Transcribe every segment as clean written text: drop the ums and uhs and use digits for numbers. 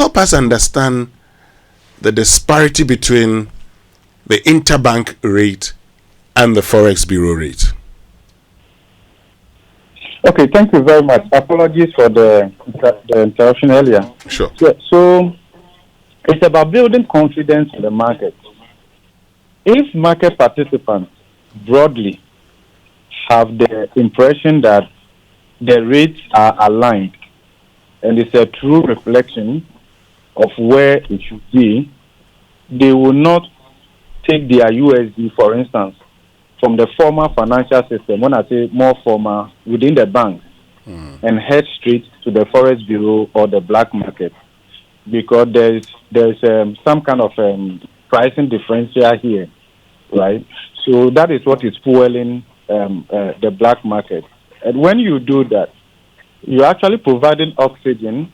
help us understand the disparity between the interbank rate and the Forex Bureau rate. Okay, thank you very much. Apologies for the interruption earlier. Sure. So it's about building confidence in the market. If market participants broadly have the impression that the rates are aligned and it's a true reflection of where it should be, they will not take their USD, for instance, from the former financial system, when I say more formal, within the bank, and head straight to the Forex Bureau or the black market, because there's some kind of pricing differential here, right? So that is what is fueling the black market. And when you do that, you're actually providing oxygen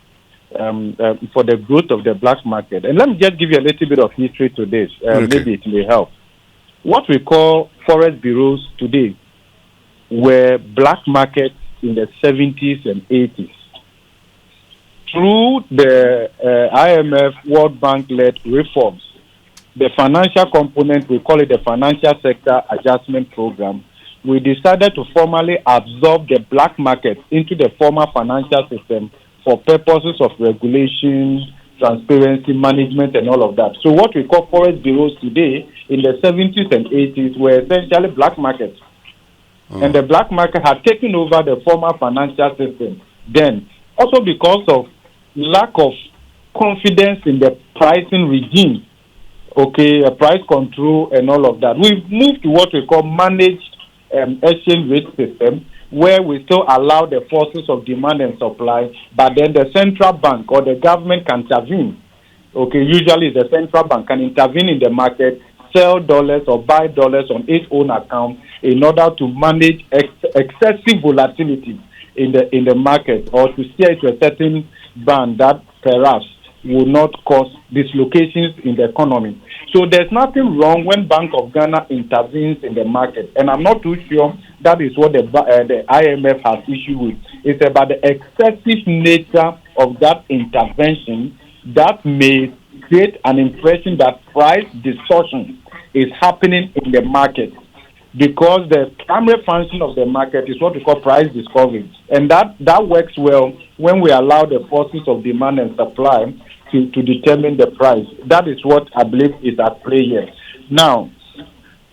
for the growth of the black market. And let me just give you a little bit of history to this. Maybe it may help. What we call Forex bureaus today were black markets in the 70s and 80s. Through the IMF World Bank-led reforms, the financial component, we call it the Financial Sector Adjustment Program, we decided to formally absorb the black market into the former financial system for purposes of regulation, transparency, management, and all of that. So what we call Forex bureaus today in the 70s and 80s were essentially black markets. And the black market had taken over the former financial system. Then, also because of lack of confidence in the pricing regime, price control and all of that, we've moved to what we call managed exchange rate system, where we still allow the forces of demand and supply, but then the central bank or the government can intervene. Usually the central bank can intervene in the market, sell dollars or buy dollars on its own account in order to manage excessive volatility in the market, or to steer it to a certain band that perhaps will not cause dislocations in the economy. So there's nothing wrong when Bank of Ghana intervenes in the market, and I'm not too sure that is what the IMF has issue with. It's about the excessive nature of that intervention that may create an impression that price distortion is happening in the market, because the primary function of the market is what we call price discovery, and that works well when we allow the forces of demand and supply to determine the price. That is what I believe is at play here. Now,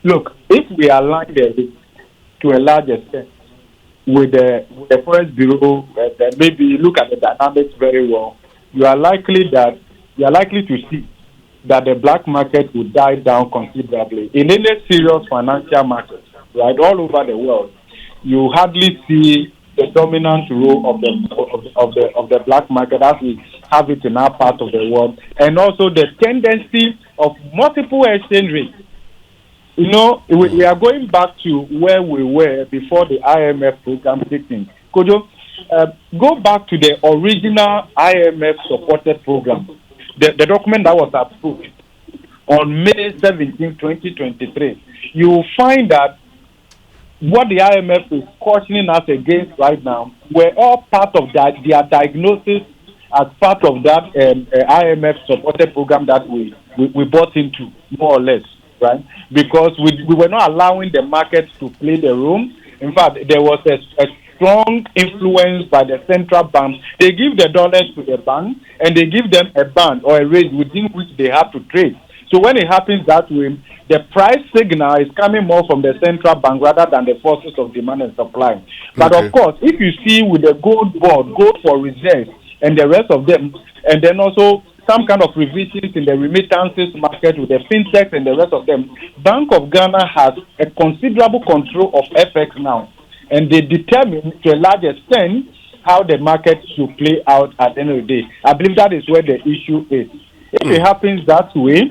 look, if we align the to a large extent with the Forex Bureau, maybe look at the dynamics very well, you are likely to see that the black market will die down considerably. In any serious financial market, right, all over the world, you hardly see the dominant role of the black market as we have it in our part of the world, and also the tendency of multiple exchange rates. We are going back to where we were before the IMF program kicked in. Could you go back to the original IMF supported program, the document that was approved on May 17, 2023? You will find that what the IMF is cautioning us against right now were all part of their diagnosis as part of that IMF supported program that we bought into, more or less, right? Because we were not allowing the markets to play the role. In fact, there was a strong influence by the central bank. They give the dollars to the bank, and they give them a band or a rate within which they have to trade. So when it happens that way, the price signal is coming more from the central bank rather than the forces of demand and supply. But of course, if you see with the gold board, gold for reserves, and the rest of them, and then also some kind of revisions in the remittances market with the fintechs and the rest of them, Bank of Ghana has a considerable control of FX now, and they determine to a large extent how the market should play out at the end of the day. I believe that is where the issue is. If it happens that way,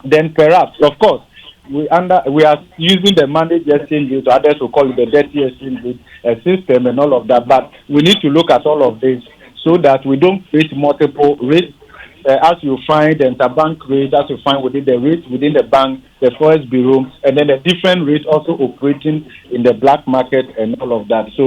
then perhaps, of course, we are using the managed exchange rate, others will call it the dirty exchange rate system and all of that. But we need to look at all of this so that we don't create multiple rates, as you find the interbank rate, as you find within the rates within the bank, the Forex Bureau, and then the different rates also operating in the black market and all of that. So